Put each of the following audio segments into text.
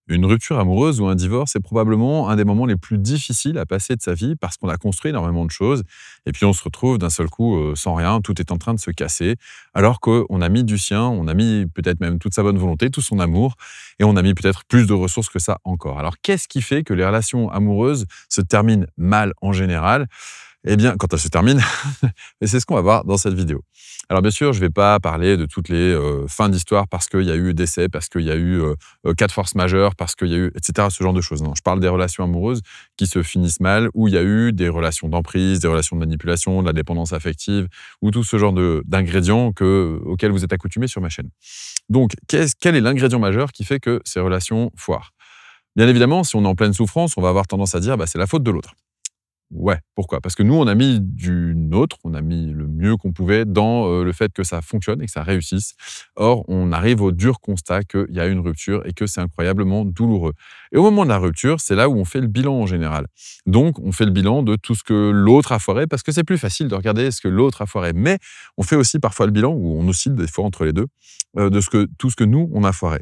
Une rupture amoureuse ou un divorce est probablement un des moments les plus difficiles à passer de sa vie parce qu'on a construit énormément de choses et puis on se retrouve d'un seul coup sans rien, tout est en train de se casser alors qu'on a mis du sien, on a mis peut-être même toute sa bonne volonté, tout son amour et on a mis peut-être plus de ressources que ça encore. Alors qu'est-ce qui fait que les relations amoureuses se terminent mal en général? Eh bien, quand elles se terminent, et c'est ce qu'on va voir dans cette vidéo. Alors bien sûr, je ne vais pas parler de toutes les fins d'histoire parce qu'il y a eu décès, parce qu'il y a eu cas de force majeure, parce qu'il y a eu, etc., ce genre de choses. Non, je parle des relations amoureuses qui se finissent mal, où il y a eu des relations d'emprise, des relations de manipulation, de la dépendance affective, ou tout ce genre d'ingrédients auxquels vous êtes accoutumés sur ma chaîne. Donc, quel est l'ingrédient majeur qui fait que ces relations foirent? Bien évidemment, si on est en pleine souffrance, on va avoir tendance à dire bah, c'est la faute de l'autre. Ouais, pourquoi? Parce que nous, on a mis du nôtre, on a mis le mieux qu'on pouvait dans le fait que ça fonctionne et que ça réussisse. Or, on arrive au dur constat qu'il y a une rupture et que c'est incroyablement douloureux. Et au moment de la rupture, c'est là où on fait le bilan en général. Donc, on fait le bilan de tout ce que l'autre a foiré, parce que c'est plus facile de regarder ce que l'autre a foiré. Mais on fait aussi parfois le bilan, où on oscille des fois entre les deux, de tout ce que nous, on a foiré.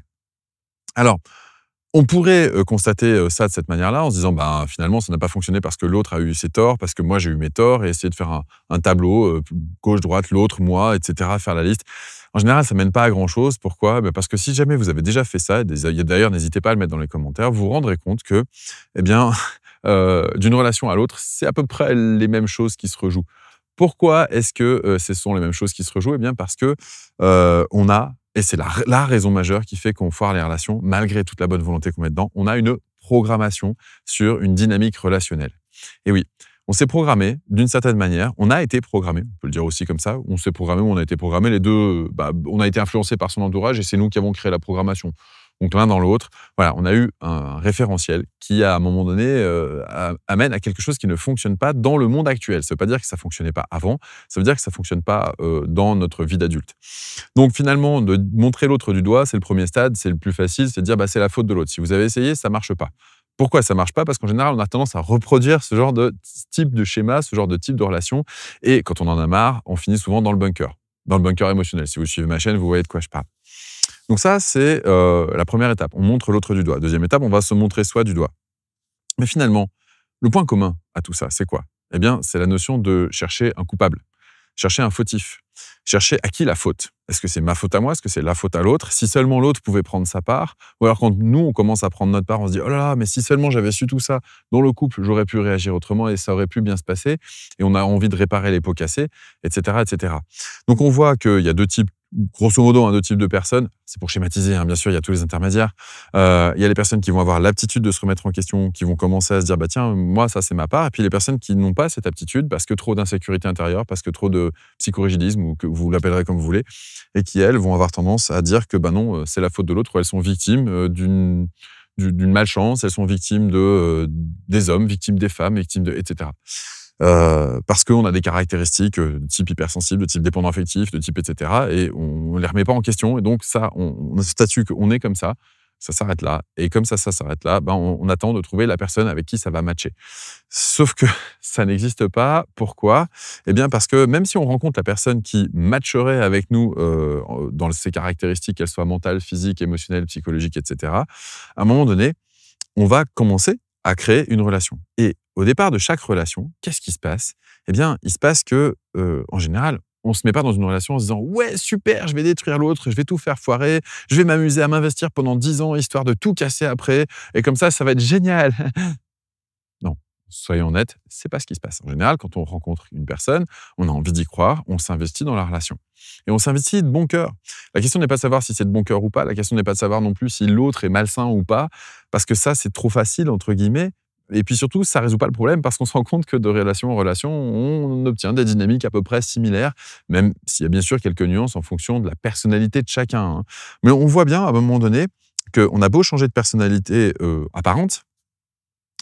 Alors, on pourrait constater ça de cette manière-là en se disant ben, finalement ça n'a pas fonctionné parce que l'autre a eu ses torts, parce que moi j'ai eu mes torts et essayer de faire un tableau, gauche, droite, l'autre, moi, etc., faire la liste. En général, ça ne mène pas à grand-chose. Pourquoi? Ben, parce que si jamais vous avez déjà fait ça, d'ailleurs n'hésitez pas à le mettre dans les commentaires, vous vous rendrez compte que eh bien, d'une relation à l'autre, c'est à peu près les mêmes choses qui se rejouent. Pourquoi est-ce que ce sont les mêmes choses qui se rejouent? Eh bien parce que on a et c'est la raison majeure qui fait qu'on foire les relations, malgré toute la bonne volonté qu'on met dedans. On a une programmation sur une dynamique relationnelle. Et oui, on s'est programmé d'une certaine manière. On a été programmé, on peut le dire aussi comme ça. On s'est programmé ou on a été programmé. Les deux, bah, on a été influencé par son entourage et c'est nous qui avons créé la programmation. Donc l'un dans l'autre, voilà, on a eu un référentiel qui, à un moment donné, amène à quelque chose qui ne fonctionne pas dans le monde actuel. Ça ne veut pas dire que ça ne fonctionnait pas avant, ça veut dire que ça ne fonctionne pas dans notre vie d'adulte. Donc finalement, de montrer l'autre du doigt, c'est le premier stade, c'est le plus facile, c'est de dire bah, c'est la faute de l'autre. Si vous avez essayé, ça ne marche pas. Pourquoi ça ne marche pas? Parce qu'en général, on a tendance à reproduire ce genre de type de schéma, ce genre de type de relation. Et quand on en a marre, on finit souvent dans le bunker émotionnel. Si vous suivez ma chaîne, vous voyez de quoi je parle. Donc ça, c'est la première étape. On montre l'autre du doigt. Deuxième étape, on va se montrer soi du doigt. Mais finalement, le point commun à tout ça, c'est quoi? Eh bien, c'est la notion de chercher un coupable, chercher un fautif, chercher à qui la faute. Est-ce que c'est ma faute à moi? Est-ce que c'est la faute à l'autre? Si seulement l'autre pouvait prendre sa part, ou alors quand nous, on commence à prendre notre part, on se dit « Oh là là, mais si seulement j'avais su tout ça dans le couple, j'aurais pu réagir autrement et ça aurait pu bien se passer. » Et on a envie de réparer les pots cassés, etc., etc. Donc on voit qu'il y a deux types, grosso modo, deux types de personnes. C'est pour schématiser, hein, bien sûr, il y a tous les intermédiaires. Il y a les personnes qui vont avoir l'aptitude de se remettre en question, qui vont commencer à se dire bah tiens, moi, ça, c'est ma part. Et puis les personnes qui n'ont pas cette aptitude parce que trop d'insécurité intérieure, parce que trop de psychorigidisme, ou que vous l'appellerez comme vous voulez, et qui, elles, vont avoir tendance à dire que bah non, c'est la faute de l'autre, ou elles sont victimes d'une malchance, elles sont victimes des hommes, victimes des femmes, etc. Parce qu'on a des caractéristiques de type hypersensible, de type dépendant affectif, de type etc. Et on ne les remet pas en question. Et donc ça, on statue qu'on est comme ça s'arrête là. Et comme ça s'arrête là, ben on attend de trouver la personne avec qui ça va matcher. Sauf que ça n'existe pas. Pourquoi? Eh bien parce que même si on rencontre la personne qui matcherait avec nous dans ses caractéristiques, qu'elles soient mentales, physiques, émotionnelles, psychologiques, etc., à un moment donné, on va commencer à créer une relation. Et au départ de chaque relation, qu'est-ce qui se passe? Eh bien, il se passe que, en général, on ne se met pas dans une relation en se disant « Ouais, super, je vais détruire l'autre, je vais tout faire foirer, je vais m'amuser à m'investir pendant 10 ans, histoire de tout casser après, et comme ça va être génial !» Non, soyons honnêtes, c'est pas ce qui se passe. En général, quand on rencontre une personne, on a envie d'y croire, on s'investit dans la relation. Et on s'investit de bon cœur. La question n'est pas de savoir si c'est de bon cœur ou pas, la question n'est pas de savoir non plus si l'autre est malsain ou pas, parce que ça, c'est trop facile, entre guillemets. Et puis surtout, ça ne résout pas le problème parce qu'on se rend compte que de relation en relation, on obtient des dynamiques à peu près similaires, même s'il y a bien sûr quelques nuances en fonction de la personnalité de chacun, hein. Mais on voit bien à un moment donné qu'on a beau changer de personnalité apparente,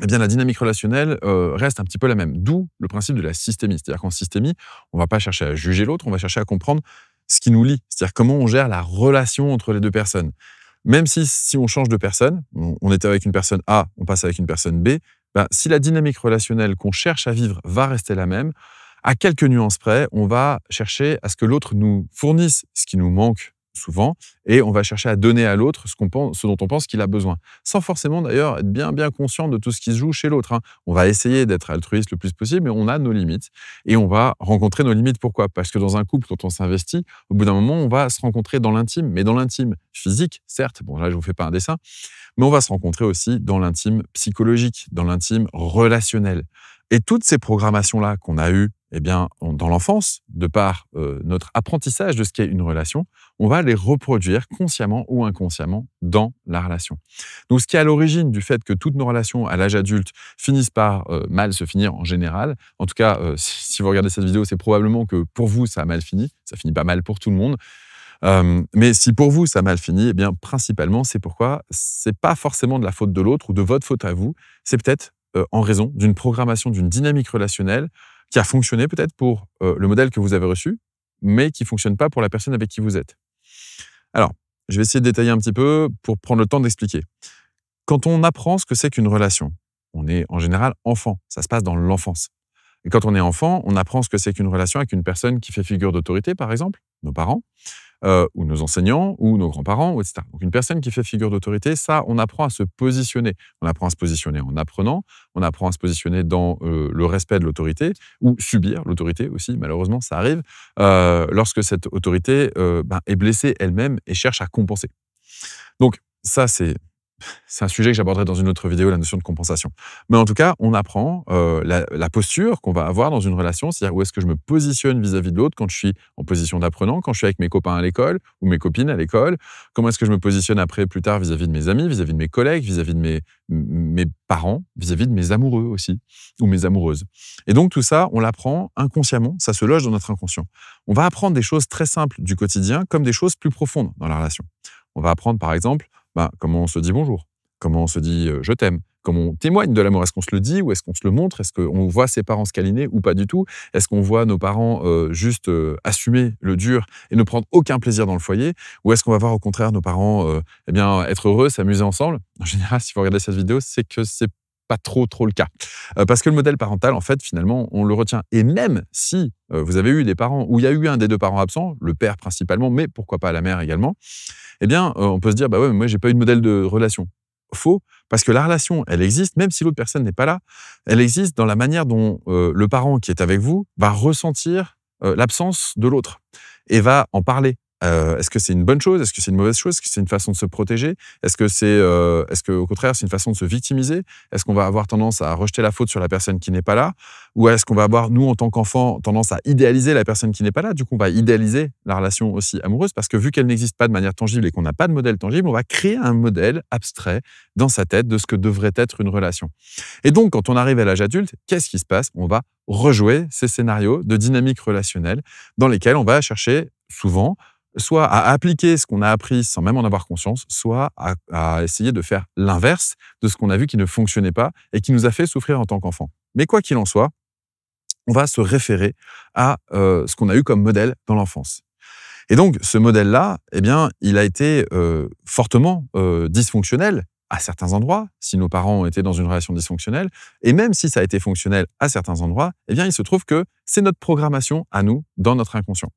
eh bien, la dynamique relationnelle reste un petit peu la même. D'où le principe de la systémie. C'est-à-dire qu'en systémie, on ne va pas chercher à juger l'autre, on va chercher à comprendre ce qui nous lie. C'est-à-dire comment on gère la relation entre les deux personnes. Même si on change de personne, on était avec une personne A, on passe avec une personne B, ben, si la dynamique relationnelle qu'on cherche à vivre va rester la même, à quelques nuances près, on va chercher à ce que l'autre nous fournisse ce qui nous manque souvent, et on va chercher à donner à l'autre ce dont on pense qu'il a besoin, sans forcément d'ailleurs être bien conscient de tout ce qui se joue chez l'autre, hein. On va essayer d'être altruiste le plus possible, mais on a nos limites et on va rencontrer nos limites. Pourquoi? Parce que dans un couple, quand on s'investit, au bout d'un moment, on va se rencontrer dans l'intime, mais dans l'intime physique, certes, bon là je vous fais pas un dessin, mais on va se rencontrer aussi dans l'intime psychologique, dans l'intime relationnel. Et toutes ces programmations-là qu'on a eues dans l'enfance, de par notre apprentissage de ce qu'est une relation, on va les reproduire consciemment ou inconsciemment dans la relation. Donc, ce qui est à l'origine du fait que toutes nos relations à l'âge adulte finissent par mal se finir en général, en tout cas, si vous regardez cette vidéo, c'est probablement que pour vous, ça a mal fini. Ça finit pas mal pour tout le monde. Mais si pour vous, ça a mal fini, principalement, c'est pourquoi c'est pas forcément de la faute de l'autre ou de votre faute à vous. C'est peut-être en raison d'une programmation, d'une dynamique relationnelle qui a fonctionné peut-être pour le modèle que vous avez reçu, mais qui ne fonctionne pas pour la personne avec qui vous êtes. Alors, je vais essayer de détailler un petit peu pour prendre le temps d'expliquer. Quand on apprend ce que c'est qu'une relation, on est en général enfant, ça se passe dans l'enfance. Et quand on est enfant, on apprend ce que c'est qu'une relation avec une personne qui fait figure d'autorité, par exemple, nos parents, ou nos enseignants, ou nos grands-parents, etc. Donc une personne qui fait figure d'autorité, ça, on apprend à se positionner. On apprend à se positionner en apprenant, on apprend à se positionner dans le respect de l'autorité, ou subir l'autorité aussi, malheureusement, ça arrive, lorsque cette autorité est blessée elle-même et cherche à compenser. Donc ça, c'est un sujet que j'aborderai dans une autre vidéo, la notion de compensation. Mais en tout cas, on apprend la posture qu'on va avoir dans une relation, c'est-à-dire où est-ce que je me positionne vis-à-vis de l'autre quand je suis en position d'apprenant, quand je suis avec mes copains à l'école ou mes copines à l'école, comment est-ce que je me positionne après, plus tard, vis-à-vis de mes amis, vis-à-vis de mes collègues, vis-à-vis de mes parents, vis-à-vis de mes amoureux aussi, ou mes amoureuses. Et donc tout ça, on l'apprend inconsciemment, ça se loge dans notre inconscient. On va apprendre des choses très simples du quotidien comme des choses plus profondes dans la relation. On va apprendre par exemple comment on se dit bonjour, comment on se dit je t'aime, comment on témoigne de l'amour. Est-ce qu'on se le dit ou est-ce qu'on se le montre? Est-ce qu'on voit ses parents se câliner ou pas du tout? Est-ce qu'on voit nos parents juste assumer le dur et ne prendre aucun plaisir dans le foyer? Ou est-ce qu'on va voir au contraire nos parents être heureux, s'amuser ensemble? En général, si vous regardez cette vidéo, c'est que c'est pas trop le cas. Parce que le modèle parental, en fait, finalement, on le retient. Et même si vous avez eu des parents où il y a eu un des deux parents absent, le père principalement, mais pourquoi pas la mère également, on peut se dire, ouais, mais moi, j'ai pas eu de modèle de relation. Faux, parce que la relation, elle existe, même si l'autre personne n'est pas là, elle existe dans la manière dont le parent qui est avec vous va ressentir l'absence de l'autre et va en parler. Est-ce que c'est une bonne chose? Est-ce que c'est une mauvaise chose? Est-ce que c'est une façon de se protéger? Est-ce que au contraire, c'est une façon de se victimiser? Est-ce qu'on va avoir tendance à rejeter la faute sur la personne qui n'est pas là? Ou est-ce qu'on va avoir, nous, en tant qu'enfants, tendance à idéaliser la personne qui n'est pas là? Du coup, on va idéaliser la relation aussi amoureuse parce que vu qu'elle n'existe pas de manière tangible et qu'on n'a pas de modèle tangible, on va créer un modèle abstrait dans sa tête de ce que devrait être une relation. Et donc, quand on arrive à l'âge adulte, qu'est-ce qui se passe? On va rejouer ces scénarios de dynamique relationnelle dans lesquels on va chercher souvent soit à appliquer ce qu'on a appris sans même en avoir conscience, soit à essayer de faire l'inverse de ce qu'on a vu qui ne fonctionnait pas et qui nous a fait souffrir en tant qu'enfant. Mais quoi qu'il en soit, on va se référer à ce qu'on a eu comme modèle dans l'enfance. Et donc, ce modèle-là, il a été fortement dysfonctionnel à certains endroits, si nos parents ont été dans une relation dysfonctionnelle, et même si ça a été fonctionnel à certains endroits, il se trouve que c'est notre programmation à nous, dans notre inconscient.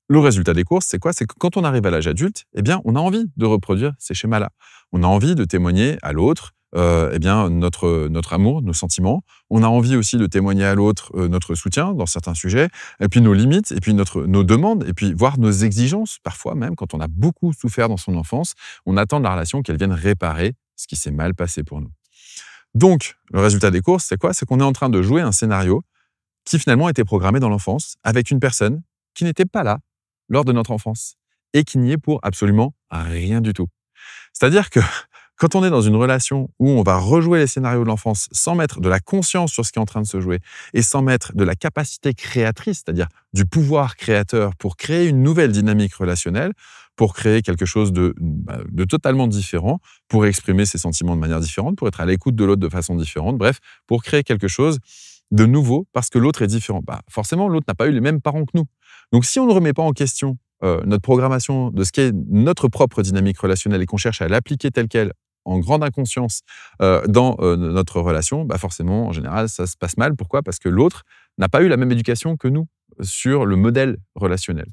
Le résultat des courses, c'est quoi? C'est que quand on arrive à l'âge adulte, on a envie de reproduire ces schémas-là. On a envie de témoigner à l'autre notre amour, nos sentiments. On a envie aussi de témoigner à l'autre notre soutien dans certains sujets, et puis nos limites, et puis nos demandes, et puis voire nos exigences. Parfois même, quand on a beaucoup souffert dans son enfance, on attend de la relation qu'elle vienne réparer ce qui s'est mal passé pour nous. Donc, le résultat des courses, c'est quoi? C'est qu'on est en train de jouer un scénario qui finalement a été programmé dans l'enfance avec une personne qui n'était pas là lors de notre enfance et qui n'y est pour absolument rien du tout. C'est-à-dire que quand on est dans une relation où on va rejouer les scénarios de l'enfance sans mettre de la conscience sur ce qui est en train de se jouer et sans mettre de la capacité créatrice, c'est-à-dire du pouvoir créateur pour créer une nouvelle dynamique relationnelle, pour créer quelque chose de totalement différent, pour exprimer ses sentiments de manière différente, pour être à l'écoute de l'autre de façon différente, bref, pour créer quelque chose de nouveau parce que l'autre est différent. Forcément, l'autre n'a pas eu les mêmes parents que nous. Donc, si on ne remet pas en question notre programmation de ce qu'est notre propre dynamique relationnelle et qu'on cherche à l'appliquer telle qu'elle, en grande inconscience, dans notre relation, forcément, en général, ça se passe mal. Pourquoi? Parce que l'autre n'a pas eu la même éducation que nous sur le modèle relationnel.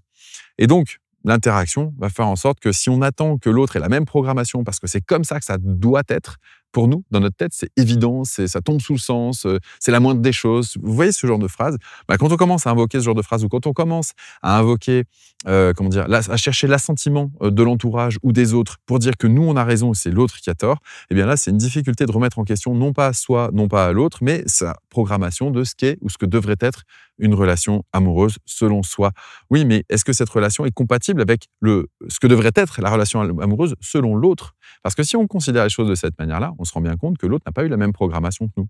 Et donc, l'interaction va faire en sorte que si on attend que l'autre ait la même programmation, parce que c'est comme ça que ça doit être, pour nous, dans notre tête, c'est évident, ça tombe sous le sens, c'est la moindre des choses. Vous voyez ce genre de phrase? Quand on commence à invoquer ce genre de phrase ou quand on commence à invoquer, comment dire? À chercher l'assentiment, de l'entourage ou des autres pour dire que nous, on a raison et c'est l'autre qui a tort, eh bien là, c'est une difficulté de remettre en question non pas soi, non pas l'autre, mais sa programmation de ce qu'est ou ce que devrait être une relation amoureuse selon soi. Oui, mais est-ce que cette relation est compatible avec ce que devrait être la relation amoureuse selon l'autre? Parce que si on considère les choses de cette manière-là, on se rend bien compte que l'autre n'a pas eu la même programmation que nous.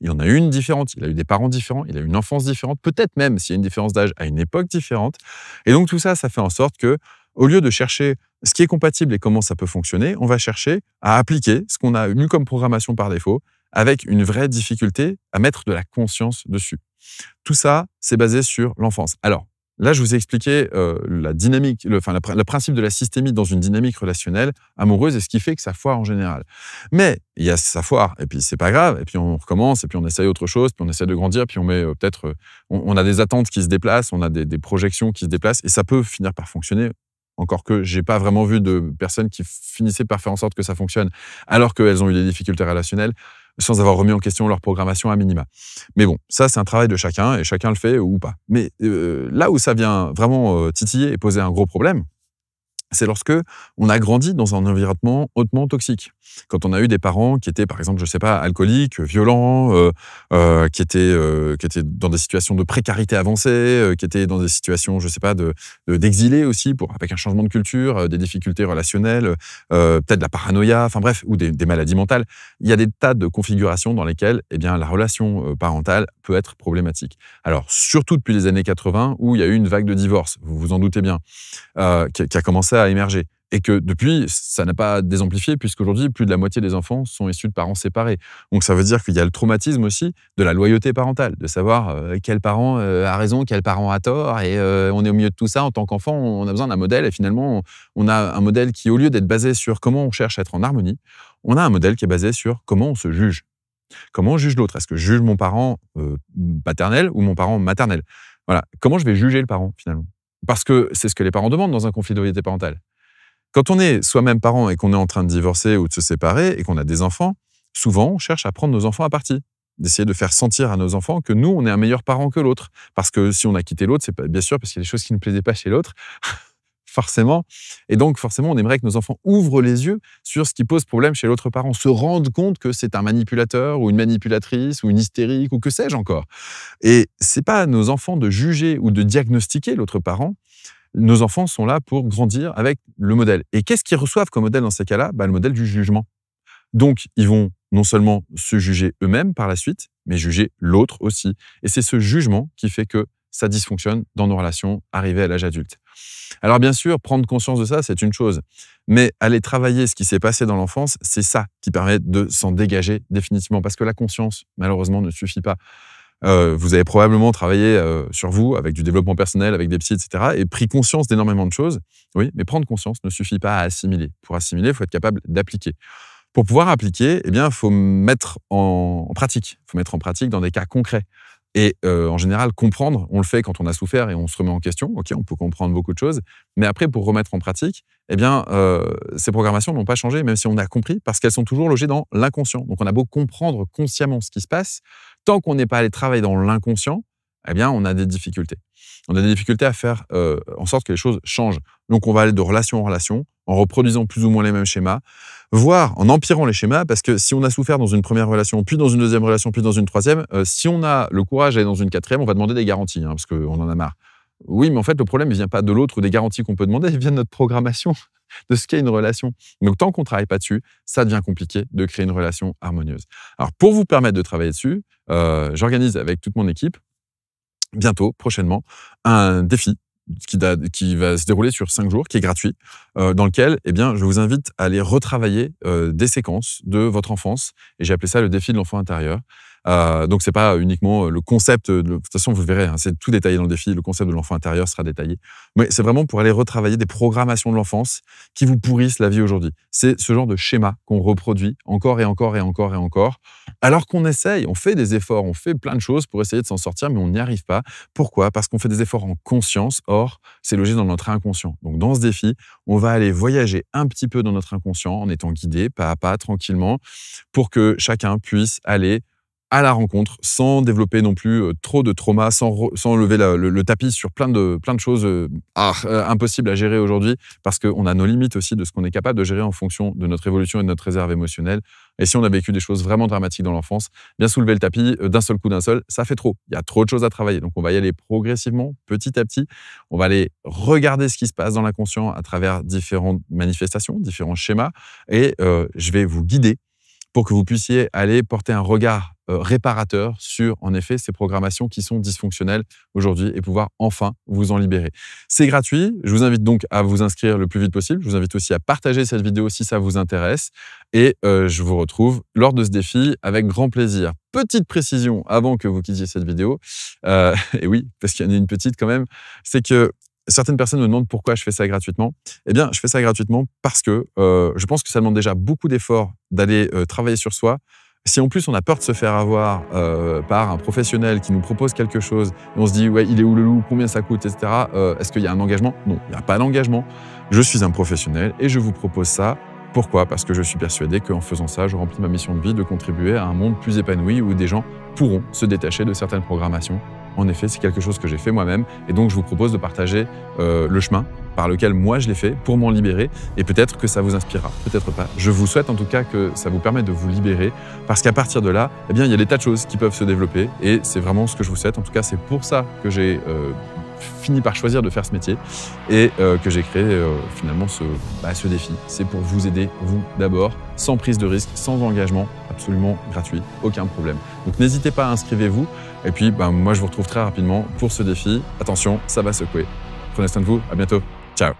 Il en a eu une différente, il a eu des parents différents, il a eu une enfance différente, peut-être même s'il y a une différence d'âge à une époque différente. Et donc tout ça, ça fait en sorte que, au lieu de chercher ce qui est compatible et comment ça peut fonctionner, on va chercher à appliquer ce qu'on a eu comme programmation par défaut, avec une vraie difficulté à mettre de la conscience dessus. Tout ça, c'est basé sur l'enfance. Alors, là, je vous ai expliqué la dynamique, le principe de la systémie dans une dynamique relationnelle amoureuse et ce qui fait que ça foire en général. Mais il y a ça foire, et puis c'est pas grave, et puis on recommence, et puis on essaye autre chose, puis on essaie de grandir, puis on met on a des attentes qui se déplacent, on a des projections qui se déplacent, et ça peut finir par fonctionner. Encore que j'ai pas vraiment vu de personnes qui finissaient par faire en sorte que ça fonctionne, alors qu'elles ont eu des difficultés relationnelles, sans avoir remis en question leur programmation à minima. Mais bon, ça, c'est un travail de chacun et chacun le fait ou pas. Mais là où ça vient vraiment titiller et poser un gros problème, c'est lorsque on a grandi dans un environnement hautement toxique. Quand on a eu des parents qui étaient, par exemple, je sais pas, alcooliques, violents, qui étaient dans des situations de précarité avancée, qui étaient dans des situations, je sais pas, d'exilés aussi, avec un changement de culture, des difficultés relationnelles, peut-être de la paranoïa, enfin bref, ou des maladies mentales. Il y a des tas de configurations dans lesquelles, eh bien, la relation parentale peut être problématique. Alors, surtout depuis les années 80, où il y a eu une vague de divorce, vous vous en doutez bien, qui a commencé à émerger. Et que depuis, ça n'a pas désamplifié, puisqu'aujourd'hui, plus de la moitié des enfants sont issus de parents séparés. Donc ça veut dire qu'il y a le traumatisme aussi de la loyauté parentale, de savoir quel parent a raison, quel parent a tort, et on est au milieu de tout ça. En tant qu'enfant, on a besoin d'un modèle, et finalement, on a un modèle qui, au lieu d'être basé sur comment on cherche à être en harmonie, on a un modèle qui est basé sur comment on se juge. Comment on juge l'autre? Est-ce que je juge mon parent paternel ou mon parent maternel? Voilà. Comment je vais juger le parent, finalement? Parce que c'est ce que les parents demandent dans un conflit de loyauté parentale. Quand on est soi-même parent et qu'on est en train de divorcer ou de se séparer et qu'on a des enfants, souvent, on cherche à prendre nos enfants à partie, d'essayer de faire sentir à nos enfants que nous, on est un meilleur parent que l'autre. Parce que si on a quitté l'autre, c'est pas, bien sûr parce qu'il y a des choses qui ne plaisaient pas chez l'autre, forcément. Et donc, forcément, on aimerait que nos enfants ouvrent les yeux sur ce qui pose problème chez l'autre parent, se rendent compte que c'est un manipulateur ou une manipulatrice ou une hystérique ou que sais-je encore. Et c'est pas à nos enfants de juger ou de diagnostiquer l'autre parent. Nos enfants sont là pour grandir avec le modèle. Et qu'est-ce qu'ils reçoivent comme modèle dans ces cas-là? Le modèle du jugement. Donc, ils vont non seulement se juger eux-mêmes par la suite, mais juger l'autre aussi. Et c'est ce jugement qui fait que ça dysfonctionne dans nos relations arrivées à l'âge adulte. Alors bien sûr, prendre conscience de ça, c'est une chose. Mais aller travailler ce qui s'est passé dans l'enfance, c'est ça qui permet de s'en dégager définitivement. Parce que la conscience, malheureusement, ne suffit pas. Vous avez probablement travaillé sur vous, avec du développement personnel, avec des psys, etc., et pris conscience d'énormément de choses. Oui, mais prendre conscience ne suffit pas à assimiler. Pour assimiler, il faut être capable d'appliquer. Pour pouvoir appliquer, eh bien, il faut mettre en pratique. Il faut mettre en pratique dans des cas concrets. Et en général, comprendre, on le fait quand on a souffert et on se remet en question. OK, on peut comprendre beaucoup de choses. Mais après, pour remettre en pratique, eh bien, ces programmations n'ont pas changé, même si on a compris, parce qu'elles sont toujours logées dans l'inconscient. Donc, on a beau comprendre consciemment ce qui se passe, tant qu'on n'est pas allé travailler dans l'inconscient, eh bien, on a des difficultés. On a des difficultés à faire en sorte que les choses changent. Donc, on va aller de relation en relation, en reproduisant plus ou moins les mêmes schémas, voire en empirant les schémas, parce que si on a souffert dans une première relation, puis dans une deuxième relation, puis dans une troisième, si on a le courage d'aller dans une quatrième, on va demander des garanties, parce qu'on en a marre. Oui, mais en fait, le problème, il ne vient pas de l'autre ou des garanties qu'on peut demander, il vient de notre programmation, de ce qu'est une relation. Donc, tant qu'on ne travaille pas dessus, ça devient compliqué de créer une relation harmonieuse. Alors, pour vous permettre de travailler dessus, j'organise avec toute mon équipe, bientôt, prochainement, un défi qui va se dérouler sur 5 jours, qui est gratuit, dans lequel eh bien, je vous invite à aller retravailler des séquences de votre enfance. Et j'ai appelé ça le défi de l'enfant intérieur. Donc, c'est pas uniquement le concept. De toute façon, vous verrez, hein, c'est tout détaillé dans le défi. Le concept de l'enfant intérieur sera détaillé. Mais c'est vraiment pour aller retravailler des programmations de l'enfance qui vous pourrissent la vie aujourd'hui. C'est ce genre de schéma qu'on reproduit encore et encore et encore et encore, alors qu'on essaye, on fait des efforts, on fait plein de choses pour essayer de s'en sortir, mais on n'y arrive pas. Pourquoi? Parce qu'on fait des efforts en conscience. Or, c'est logé dans notre inconscient. Donc, dans ce défi, on va aller voyager un petit peu dans notre inconscient en étant guidé, pas à pas, tranquillement, pour que chacun puisse aller à la rencontre sans développer non plus trop de traumas, sans lever le tapis sur plein de choses impossibles à gérer aujourd'hui, parce qu'on a nos limites aussi de ce qu'on est capable de gérer en fonction de notre évolution et de notre réserve émotionnelle. Et si on a vécu des choses vraiment dramatiques dans l'enfance, bien soulever le tapis d'un seul coup, ça fait trop. Il y a trop de choses à travailler. Donc, on va y aller progressivement, petit à petit. On va aller regarder ce qui se passe dans l'inconscient à travers différentes manifestations, différents schémas. Et je vais vous guider pour que vous puissiez aller porter un regard réparateur sur, en effet, ces programmations qui sont dysfonctionnelles aujourd'hui et pouvoir enfin vous en libérer. C'est gratuit. Je vous invite donc à vous inscrire le plus vite possible. Je vous invite aussi à partager cette vidéo si ça vous intéresse. Et je vous retrouve lors de ce défi avec grand plaisir. Petite précision avant que vous quittiez cette vidéo, et oui, parce qu'il y en a une petite quand même, c'est que certaines personnes me demandent pourquoi je fais ça gratuitement. Eh bien, je fais ça gratuitement parce que je pense que ça demande déjà beaucoup d'efforts d'aller travailler sur soi. Si en plus on a peur de se faire avoir par un professionnel qui nous propose quelque chose, et on se dit ouais, il est où le loup, combien ça coûte, etc. Est-ce qu'il y a un engagement? Non, il n'y a pas d'engagement. Je suis un professionnel et je vous propose ça. Pourquoi? Parce que je suis persuadé qu'en faisant ça, je remplis ma mission de vie de contribuer à un monde plus épanoui où des gens pourront se détacher de certaines programmations. En effet, c'est quelque chose que j'ai fait moi-même et donc je vous propose de partager le chemin par lequel moi je l'ai fait pour m'en libérer et peut-être que ça vous inspirera, peut-être pas. Je vous souhaite en tout cas que ça vous permette de vous libérer parce qu'à partir de là, eh bien, il y a des tas de choses qui peuvent se développer et c'est vraiment ce que je vous souhaite. En tout cas, c'est pour ça que j'ai fini par choisir de faire ce métier et que j'ai créé finalement ce défi. C'est pour vous aider, vous d'abord, sans prise de risque, sans engagement, absolument gratuit, aucun problème. Donc n'hésitez pas, inscrivez-vous. Et puis moi je vous retrouve très rapidement pour ce défi. Attention, ça va secouer. Prenez soin de vous, à bientôt. Ciao.